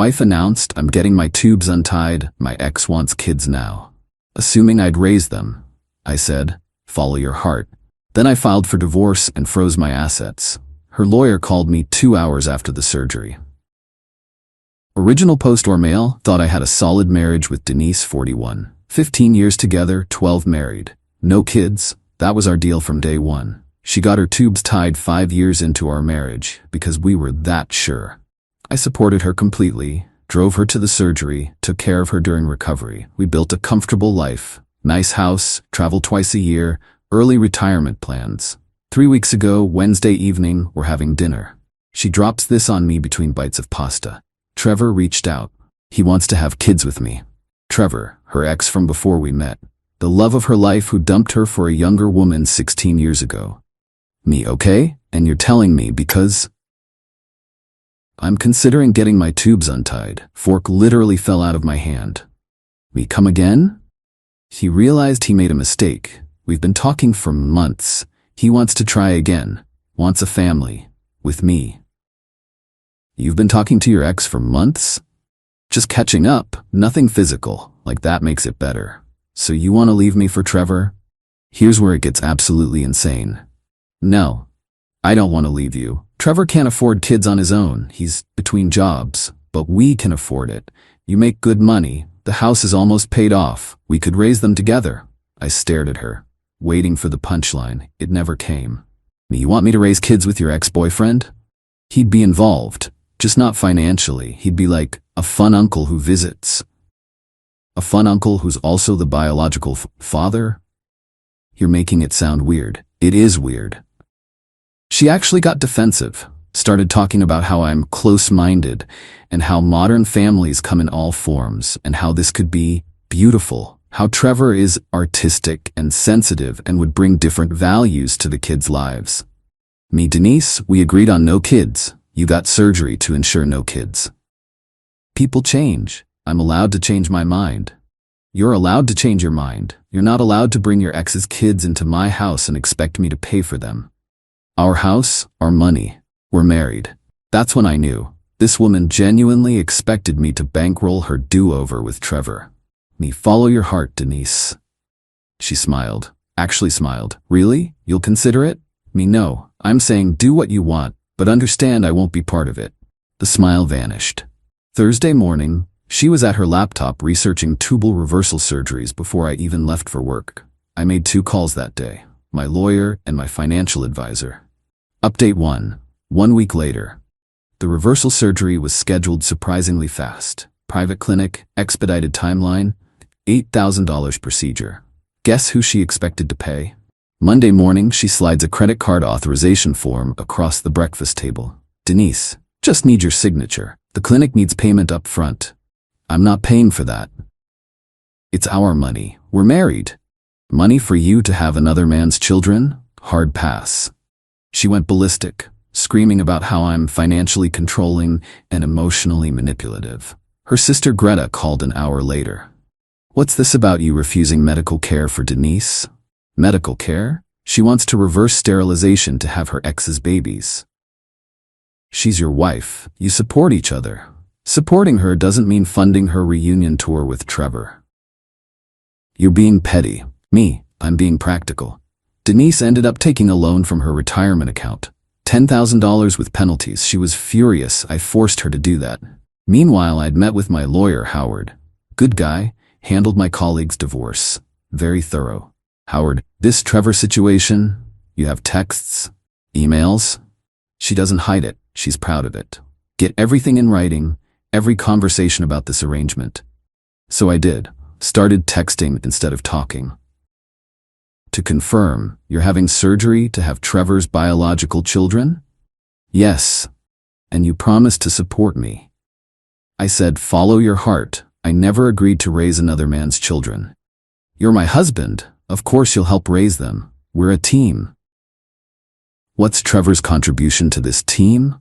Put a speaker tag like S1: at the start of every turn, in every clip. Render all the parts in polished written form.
S1: wife announced, "I'm getting my tubes untied. My ex wants kids now." Assuming I'd raise them, I said, "Follow your heart." Then I filed for divorce and froze my assets. Her lawyer called me 2 hours after the surgery. Original post or mail: thought I had a solid marriage with Denise, 41. 15 years together, 12 married. No kids. That was our deal from day one. She got her tubes tied 5 years into our marriage because we were that sure. I supported her completely, drove her to the surgery, took care of her during recovery. We built a comfortable life. Nice house, travel twice a year, early retirement plans. 3 weeks ago, Wednesday evening, we're having dinner. She drops this on me between bites of pasta. Trevor reached out. He wants to have kids with me. Trevor, her ex from before we met. The love of her life who dumped her for a younger woman 16 years ago. Me, okay? And you're telling me because I'm considering getting my tubes untied. Fork literally fell out of my hand. Me, come again? He realized he made a mistake. We've been talking for months. He wants to try again. Wants a family. With me. You've been talking to your ex for months? Just catching up. Nothing physical. Like that makes it better. So you want to leave me for Trevor? Here's where it gets absolutely insane. No. I don't want to leave you. Trevor can't afford kids on his own. He's between jobs. But we can afford it. You make good money. The house is almost paid off. We could raise them together. I stared at her, waiting for the punchline. It never came. You want me to raise kids with your ex-boyfriend? He'd be involved, just not financially. He'd be like a fun uncle who visits. A fun uncle who's also the biological father? You're making it sound weird. It is weird. She actually got defensive, started talking about how I'm close-minded and how modern families come in all forms and how this could be beautiful, how Trevor is artistic and sensitive and would bring different values to the kids' lives. Me, Denise, we agreed on no kids. You got surgery to ensure no kids. People change. I'm allowed to change my mind. You're allowed to change your mind. You're not allowed to bring your ex's kids into my house and expect me to pay for them. Our house, our money. We're married. That's when I knew. This woman genuinely expected me to bankroll her do-over with Trevor. Me, follow your heart, Denise. She smiled. Actually smiled. Really? You'll consider it? Me, no. I'm saying do what you want, but understand I won't be part of it. The smile vanished. Thursday morning, she was at her laptop researching tubal reversal surgeries before I even left for work. I made 2 calls that day, my lawyer and my financial advisor. Update 1. 1 week later. The reversal surgery was scheduled surprisingly fast. Private clinic, expedited timeline, $8,000 procedure. Guess who she expected to pay? Monday morning, she slides a credit card authorization form across the breakfast table. Denise, just need your signature. The clinic needs payment up front. I'm not paying for that. It's our money. We're married. Money for you to have another man's children? Hard pass. She went ballistic, screaming about how I'm financially controlling and emotionally manipulative. Her sister Greta called an hour later. What's this about you refusing medical care for Denise? Medical care? She wants to reverse sterilization to have her ex's babies. She's your wife. You support each other. Supporting her doesn't mean funding her reunion tour with Trevor. You're being petty. Me, I'm being practical. Denise ended up taking a loan from her retirement account. $10,000 with penalties. She was furious I forced her to do that. Meanwhile, I'd met with my lawyer, Howard. Good guy, handled my colleague's divorce. Very thorough. Howard, this Trevor situation, you have texts, emails. She doesn't hide it. She's proud of it. Get everything in writing, every conversation about this arrangement. So I did. Started texting instead of talking. To confirm, you're having surgery to have Trevor's biological children? Yes. And you promised to support me. I said, follow your heart. I never agreed to raise another man's children. You're my husband. Of course you'll help raise them. We're a team. What's Trevor's contribution to this team?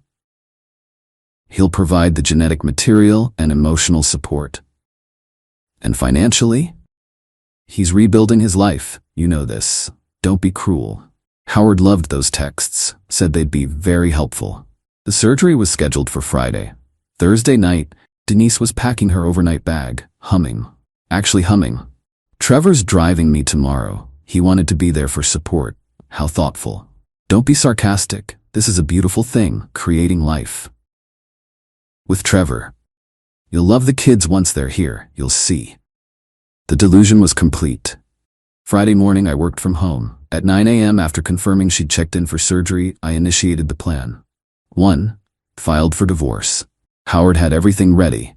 S1: He'll provide the genetic material and emotional support. And financially? He's rebuilding his life. You know this. Don't be cruel. Howard loved those texts, said they'd be very helpful. The surgery was scheduled for Friday. Thursday night, Denise was packing her overnight bag, humming. Actually humming. Trevor's driving me tomorrow. He wanted to be there for support. How thoughtful. Don't be sarcastic. This is a beautiful thing, creating life. With Trevor. You'll love the kids once they're here, you'll see. The delusion was complete. Friday morning I worked from home. At 9 a.m. after confirming she'd checked in for surgery, I initiated the plan. 1. Filed for divorce. Howard had everything ready.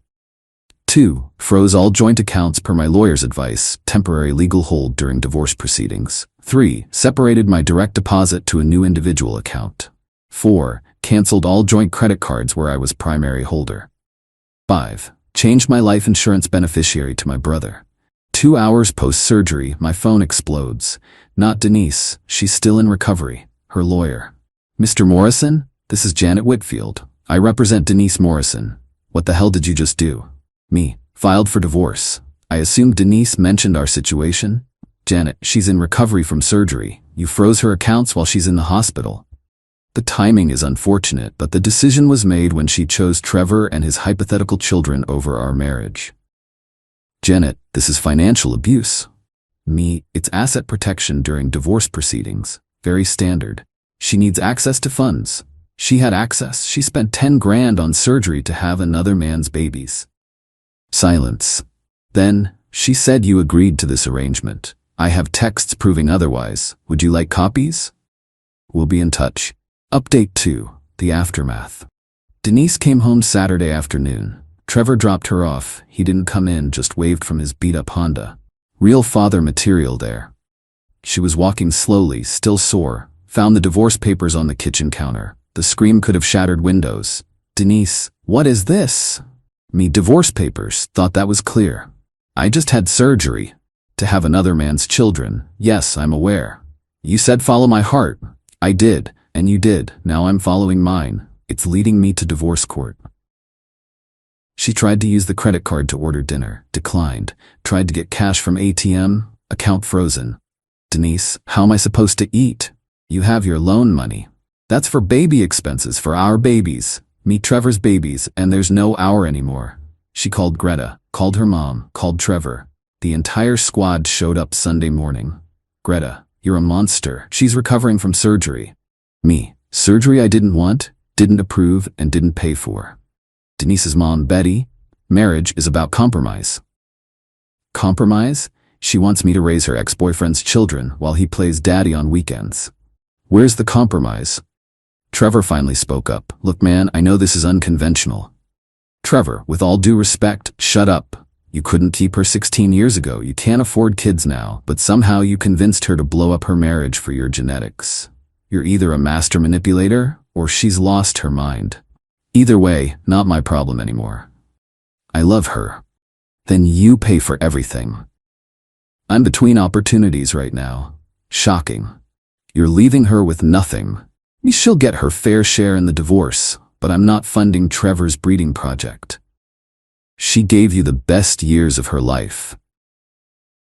S1: 2. Froze all joint accounts per my lawyer's advice, temporary legal hold during divorce proceedings. 3. Separated my direct deposit to a new individual account. 4. Canceled all joint credit cards where I was primary holder. 5. Changed my life insurance beneficiary to my brother. 2 hours post-surgery, my phone explodes. Not Denise, she's still in recovery. Her lawyer. Mr. Morrison, this is Janet Whitfield. I represent Denise Morrison. What the hell did you just do? Me. Filed for divorce. I assumed Denise mentioned our situation. Janet, she's in recovery from surgery. You froze her accounts while she's in the hospital. The timing is unfortunate, but the decision was made when she chose Trevor and his hypothetical children over our marriage. Janet, this is financial abuse. Me, it's asset protection during divorce proceedings. Very standard. She needs access to funds. She had access. She spent 10 grand on surgery to have another man's babies. Silence. Then, she said you agreed to this arrangement. I have texts proving otherwise. Would you like copies? We'll be in touch. Update 2. The aftermath. Denise came home Saturday afternoon. Trevor dropped her off. He didn't come in, just waved from his beat-up Honda. Real father material there. She was walking slowly, still sore, found the divorce papers on the kitchen counter. The scream could have shattered windows. Denise, what is this? Me, divorce papers, thought that was clear. I just had surgery. To have another man's children. Yes, I'm aware. You said follow my heart. I did, and you did. Now I'm following mine. It's leading me to divorce court. She tried to use the credit card to order dinner, declined. Tried to get cash from ATM, account frozen. Denise, how am I supposed to eat? You have your loan money. That's for baby expenses, for our babies. Meet Trevor's babies, and there's no our anymore. She called Greta, called her mom, called Trevor. The entire squad showed up Sunday morning. Greta, you're a monster. She's recovering from surgery. Me, surgery I didn't want, didn't approve, and didn't pay for. Denise's mom, Betty, marriage is about compromise. Compromise? She wants me to raise her ex-boyfriend's children while he plays daddy on weekends. Where's the compromise? Trevor finally spoke up. Look man, I know this is unconventional. Trevor, with all due respect, shut up. You couldn't keep her 16 years ago. You can't afford kids now, but somehow you convinced her to blow up her marriage for your genetics. You're either a master manipulator, or she's lost her mind. Either way, not my problem anymore. I love her. Then you pay for everything. I'm between opportunities right now. Shocking. You're leaving her with nothing. She'll get her fair share in the divorce, but I'm not funding Trevor's breeding project. She gave you the best years of her life.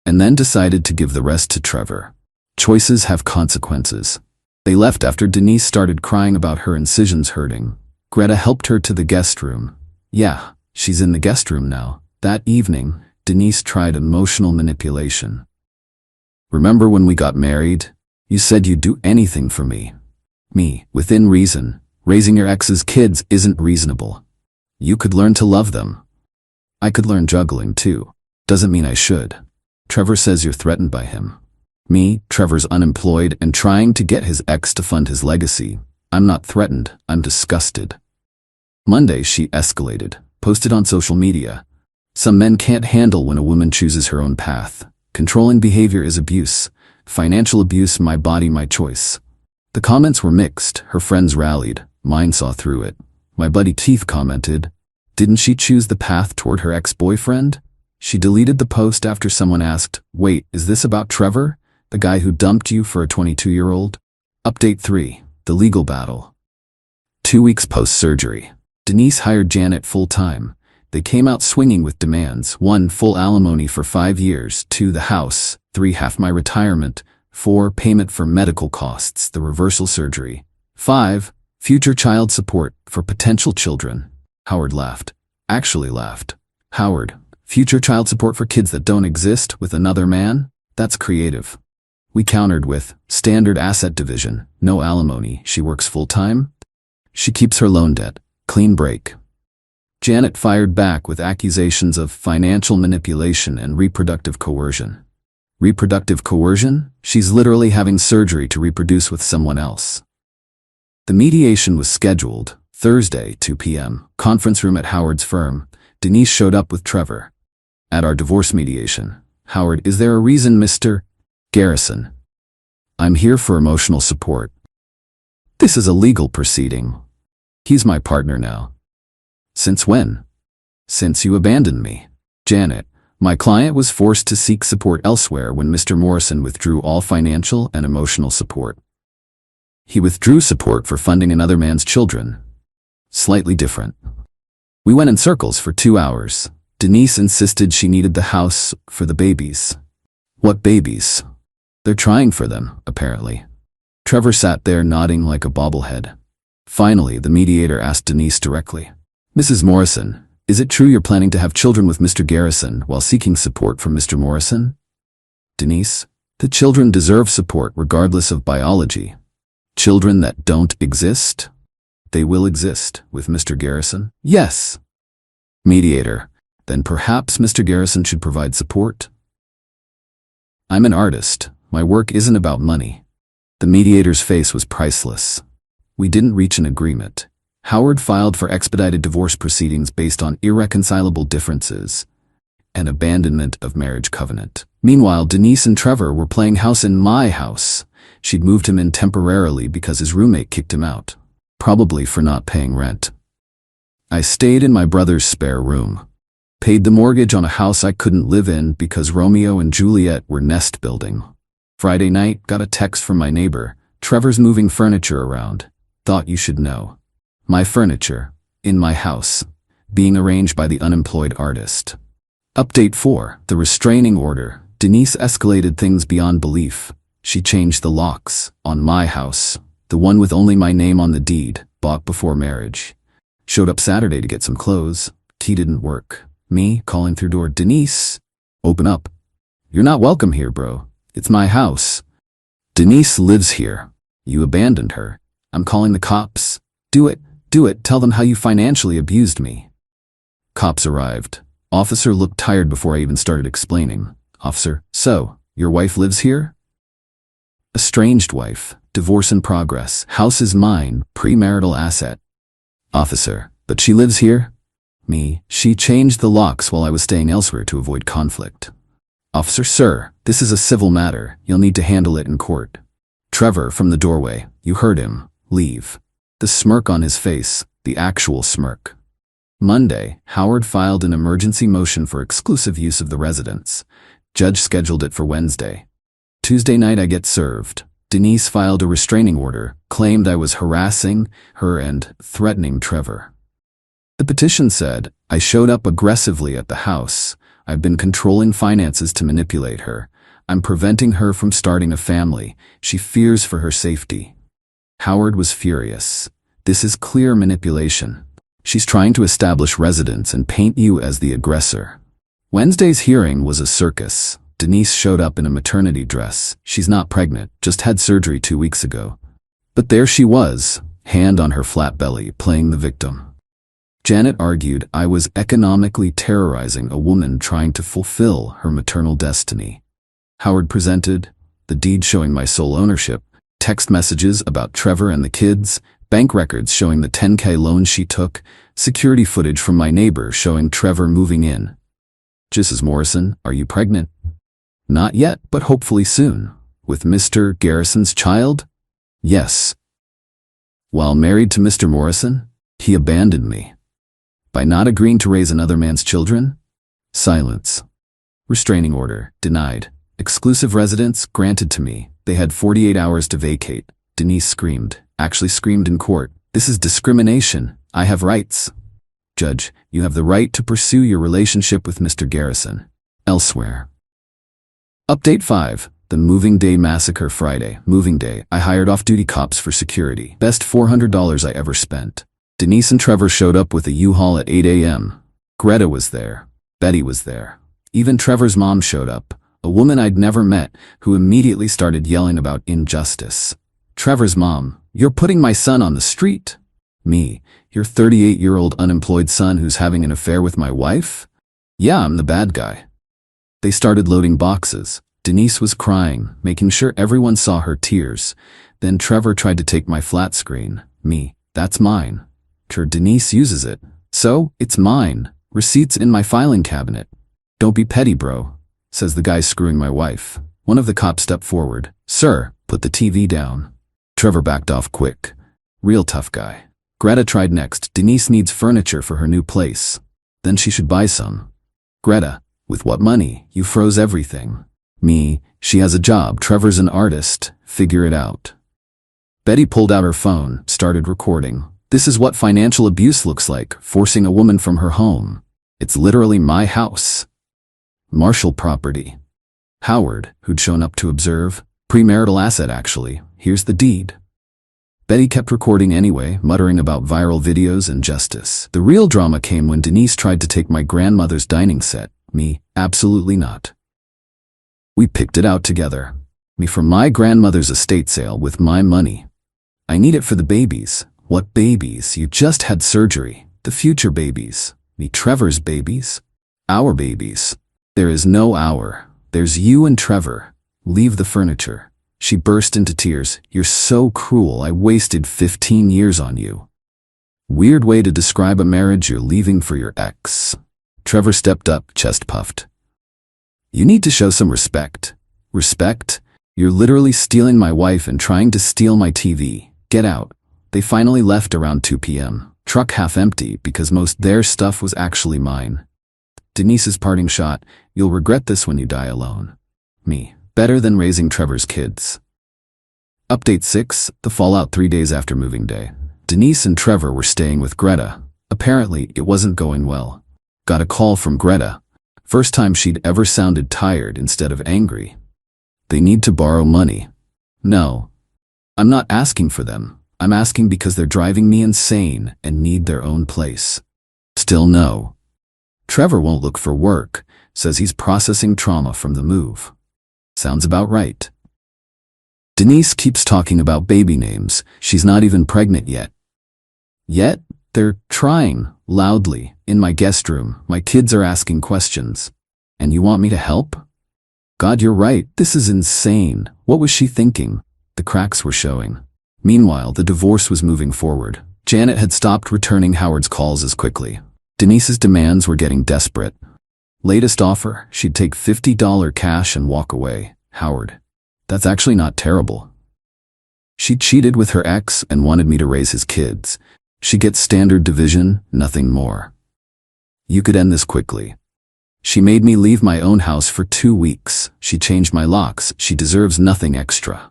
S1: And then decided to give the rest to Trevor. Choices have consequences. They left after Denise started crying about her incisions hurting. Greta helped her to the guest room. Yeah, she's in the guest room now. That evening, Denise tried emotional manipulation. Remember when we got married? You said you'd do anything for me. Me, within reason. Raising your ex's kids isn't reasonable. You could learn to love them. I could learn juggling too. Doesn't mean I should. Trevor says you're threatened by him. Me, Trevor's unemployed and trying to get his ex to fund his legacy. I'm not threatened, I'm disgusted. Monday she escalated, posted on social media. Some men can't handle when a woman chooses her own path. Controlling behavior is abuse. Financial abuse, my body, my choice. The comments were mixed, her friends rallied. Mine saw through it. My buddy Teeth commented, didn't she choose the path toward her ex-boyfriend? She deleted the post after someone asked, wait, is this about Trevor? The guy who dumped you for a 22-year-old? Update 3. The legal battle. 2 weeks post-surgery. Denise hired Janet full-time. They came out swinging with demands. 1. Full alimony for 5 years. 2. The house. 3. Half my retirement. 4. Payment for medical costs, the reversal surgery. 5. Future child support for potential children. Howard laughed. actually laughed. Howard, future child support for kids that don't exist with another man? That's creative. We countered with, standard asset division, no alimony, she works full-time? She keeps her loan debt, clean break. Janet fired back with accusations of financial manipulation and reproductive coercion. Reproductive coercion? She's literally having surgery to reproduce with someone else. The mediation was scheduled, Thursday, 2 p.m., conference room at Howard's firm. Denise showed up with Trevor. At our divorce mediation, Howard, is there a reason, Mr. Garrison? I'm here for emotional support. This is a legal proceeding. He's my partner now. Since when? Since you abandoned me. Janet, my client was forced to seek support elsewhere when Mr. Morrison withdrew all financial and emotional support. He withdrew support for funding another man's children. Slightly different. We went in circles for 2 hours. Denise insisted she needed the house for the babies. What babies? They're trying for them, apparently. Trevor sat there nodding like a bobblehead. Finally, the mediator asked Denise directly, Mrs. Morrison, is it true you're planning to have children with Mr. Garrison while seeking support from Mr. Morrison? Denise, the children deserve support regardless of biology. Children that don't exist? They will exist with Mr. Garrison? Yes. Mediator, then perhaps Mr. Garrison should provide support? I'm an artist. My work isn't about money. The mediator's face was priceless. We didn't reach an agreement. Howard filed for expedited divorce proceedings based on irreconcilable differences and abandonment of marriage covenant. Meanwhile, Denise and Trevor were playing house in my house. She'd moved him in temporarily because his roommate kicked him out, probably for not paying rent. I stayed in my brother's spare room, paid the mortgage on a house I couldn't live in because Romeo and Juliet were nest building. Friday night, got a text from my neighbor, Trevor's moving furniture around. Thought you should know. My furniture, in my house, being arranged by the unemployed artist. Update 4, the restraining order. Denise escalated things beyond belief. She changed the locks on my house, the one with only my name on the deed, bought before marriage. Showed up Saturday to get some clothes. Key didn't work. Me, calling through door, Denise, open up. You're not welcome here, bro. It's my house. Denise lives here. You abandoned her. I'm calling the cops. Do it. Tell them how you financially abused me. Cops arrived. Officer looked tired before I even started explaining. Officer, so, your wife lives here? Estranged wife. Divorce in progress. House is mine. Premarital asset. Officer, but she lives here? Me, she changed the locks while I was staying elsewhere to avoid conflict. Officer, sir, this is a civil matter. You'll need to handle it in court. Trevor, from the doorway, you heard him. Leave. The smirk on his face, the actual smirk. Monday, Howard filed an emergency motion for exclusive use of the residence. Judge scheduled it for Wednesday. Tuesday night I get served. Denise filed a restraining order, claimed I was harassing her and threatening Trevor. The petition said, I showed up aggressively at the house. I've been controlling finances to manipulate her. I'm preventing her from starting a family. She fears for her safety. Howard was furious. This is clear manipulation. She's trying to establish residence and paint you as the aggressor. Wednesday's hearing was a circus. Denise showed up in a maternity dress. She's not pregnant, just had surgery 2 weeks ago. But there she was, hand on her flat belly, playing the victim. Janet argued I was economically terrorizing a woman trying to fulfill her maternal destiny. Howard presented the deed showing my sole ownership, text messages about Trevor and the kids, bank records showing the $10K loan she took, security footage from my neighbor showing Trevor moving in. Mrs. Morrison, are you pregnant? Not yet, but hopefully soon. With Mr. Garrison's child? Yes. While married to Mr. Morrison, he abandoned me. By not agreeing to raise another man's children? Silence. Restraining order, denied. Exclusive residence, granted to me. They had 48 hours to vacate. Denise screamed, actually screamed in court. This is discrimination. I have rights. Judge, you have the right to pursue your relationship with Mr. Garrison elsewhere. Update 5. The Moving Day Massacre Friday. Moving Day. I hired off-duty cops for security. Best $400 I ever spent. Denise and Trevor showed up with a U-Haul at 8 a.m. Greta was there. Betty was there. Even Trevor's mom showed up, a woman I'd never met who immediately started yelling about injustice. Trevor's mom, "You're putting my son on the street." Me, "Your 38-year-old unemployed son who's having an affair with my wife?" Yeah, I'm the bad guy. They started loading boxes. Denise was crying, making sure everyone saw her tears. Then Trevor tried to take my flat screen. Me, "That's mine." Denise uses it. "So, it's mine. Receipts in my filing cabinet." "Don't be petty, bro," says the guy screwing my wife. One of the cops stepped forward. "Sir, put the TV down." Trevor backed off quick. Real tough guy. Greta tried next. "Denise needs furniture for her new place. Then she should buy some." Greta, "With what money? You froze everything." Me, "She has a job. Trevor's an artist. Figure it out." Betty pulled out her phone, started recording. "This is what financial abuse looks like, forcing a woman from her home. It's literally my house." Marshall property. Howard, who'd shown up to observe. "Premarital asset, actually. Here's the deed." Betty kept recording anyway, muttering about viral videos and justice. The real drama came when Denise tried to take my grandmother's dining set. Me, "Absolutely not. We picked it out together. Me, from my grandmother's estate sale with my money. I need it for the babies." "What babies? You just had surgery. The future babies." Me, "Trevor's babies." "Our babies." "There is no our. There's you and Trevor. Leave the furniture." She burst into tears. "You're so cruel. I wasted 15 years on you." Weird way to describe a marriage you're leaving for your ex. Trevor stepped up, chest puffed. "You need to show some respect." "Respect? You're literally stealing my wife and trying to steal my TV. Get out." They finally left around 2 p.m. Truck half empty because most their stuff was actually mine. Denise's parting shot, "You'll regret this when you die alone." Me, "Better than raising Trevor's kids." Update 6, the fallout 3 days after moving day. Denise and Trevor were staying with Greta. Apparently, it wasn't going well. Got a call from Greta. First time she'd ever sounded tired instead of angry. "They need to borrow money." "No. I'm not asking for them. I'm asking because they're driving me insane and need their own place." Still no. "Trevor won't look for work. Says he's processing trauma from the move." Sounds about right. Denise keeps talking about baby names. She's not even pregnant yet. Yet, they're trying, loudly, in my guest room. My kids are asking questions. "And you want me to help?" "God, you're right. This is insane." What was she thinking? The cracks were showing. Meanwhile, the divorce was moving forward. Janet had stopped returning Howard's calls as quickly. Denise's demands were getting desperate. Latest offer, she'd take $50 cash and walk away. Howard, "That's actually not terrible." She cheated with her ex and wanted me to raise his kids. She gets standard division, nothing more. You could end this quickly. She made me leave my own house for 2 weeks. She changed my locks. She deserves nothing extra.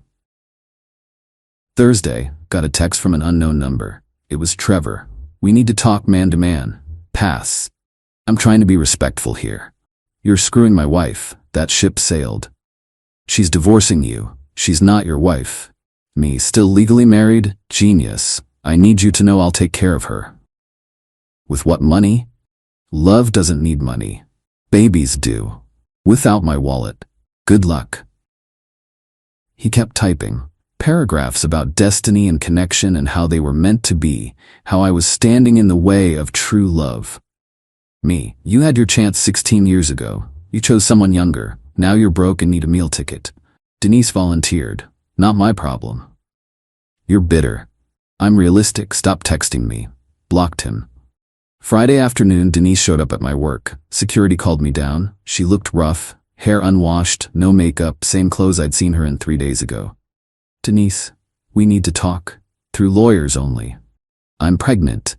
S1: Thursday, got a text from an unknown number. It was Trevor. "We need to talk man to man." Pass. "I'm trying to be respectful here. You're screwing my wife. That ship sailed. She's divorcing you. She's not your wife." Me, "Still legally married? Genius. I need you to know I'll take care of her." "With what money?" "Love doesn't need money. Babies do. Without my wallet. Good luck." He kept typing. Paragraphs about destiny and connection and how they were meant to be, how I was standing in the way of true love. Me, "You had your chance 16 years ago. You chose someone younger. Now you're broke and need a meal ticket." Denise volunteered. "Not my problem." "You're bitter." "I'm realistic. Stop texting me." Blocked him. Friday afternoon, Denise showed up at my work. Security called me down. She looked rough, hair unwashed, no makeup, same clothes I'd seen her in 3 days ago. "Denise, we need to talk. Through lawyers only. I'm pregnant."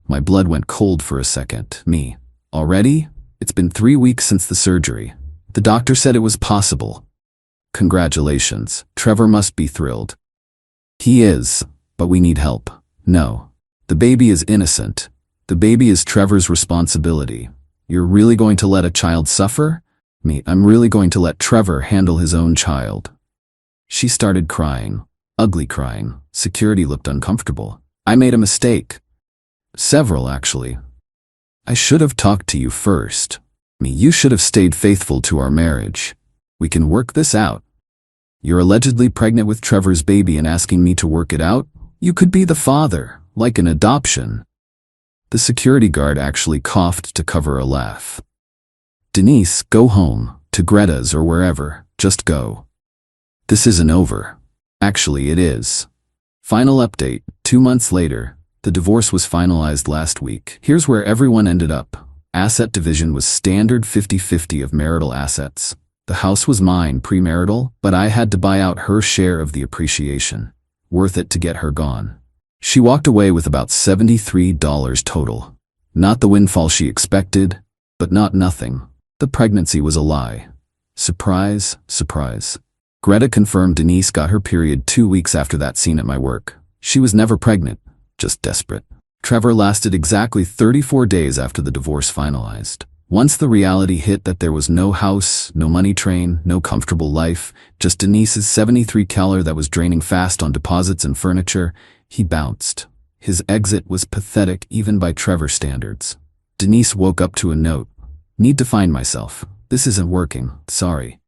S1: My blood went cold for a second. Me, "Already? It's been 3 weeks since the surgery. The doctor said it was possible." "Congratulations. Trevor must be thrilled." "He is, but we need help." "No. The baby is innocent. The baby is Trevor's responsibility. You're really going to let a child suffer?" Me, "I'm really going to let Trevor handle his own child." She started crying. Ugly crying. Security looked uncomfortable. "I made a mistake." Several, actually. I should have talked to you first. You should have stayed faithful to our marriage. We can work this out. You're allegedly pregnant with Trevor's baby and asking me to work it out? You could be the father, like an adoption. The security guard actually coughed to cover a laugh. Denise, go home, to Greta's or wherever, just go. This isn't over. Actually, it is. Final update, 2 months later, the divorce was finalized last week. Here's where everyone ended up. Asset division was standard 50-50 of marital assets. The house was mine premarital, but I had to buy out her share of the appreciation. Worth it to get her gone. She walked away with about $73 total. Not the windfall she expected, but not nothing. The pregnancy was a lie. Surprise, surprise. Greta confirmed Denise got her period 2 weeks after that scene at my work. She was never pregnant, just desperate. Trevor lasted exactly 34 days after the divorce finalized. Once the reality hit that there was no house, no money train, no comfortable life, just Denise's 73 caler that was draining fast on deposits and furniture, he bounced. His exit was pathetic even by Trevor standards. Denise woke up to a note. Need to find myself. This isn't working, sorry.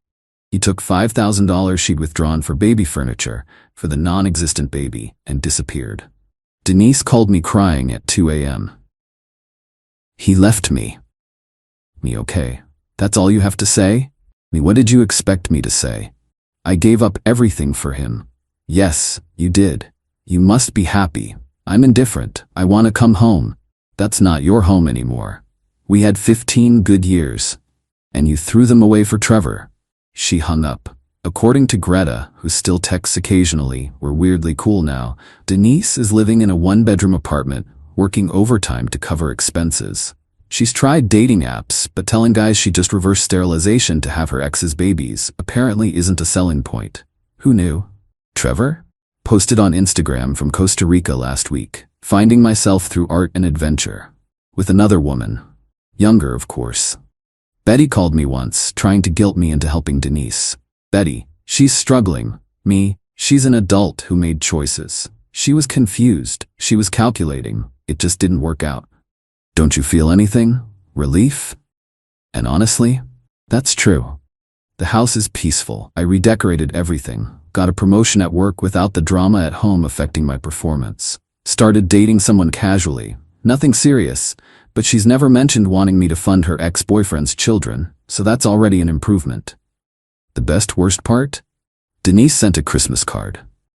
S1: He took $5,000 she'd withdrawn for baby furniture, for the non-existent baby, and disappeared. Denise called me crying at 2 a.m. He left me. Me okay? That's all you have to say? Me what did you expect me to say? I gave up everything for him. Yes, you did. You must be happy. I'm indifferent. I want to come home. That's not your home anymore. We had 15 good years. And you threw them away for Trevor. She hung up. According to Greta, who still texts occasionally, we're weirdly cool now, Denise is living in a 1-bedroom apartment, working overtime to cover expenses. She's tried dating apps, but telling guys she just reversed sterilization to have her ex's babies apparently isn't a selling point. Who knew? Trevor? Posted on Instagram from Costa Rica last week, finding myself through art and adventure. With another woman. Younger, of course. Betty called me once, trying to guilt me into helping Denise. Betty, she's struggling. Me, she's an adult who made choices. She was confused. She was calculating. It just didn't work out. Don't you feel anything? Relief? And honestly, that's true. The house is peaceful. I redecorated everything. Got a promotion at work without the drama at home affecting my performance. Started dating someone casually. Nothing serious, but she's never mentioned wanting me to fund her ex-boyfriend's children, so that's already an improvement. The worst part? Denise sent a Christmas card.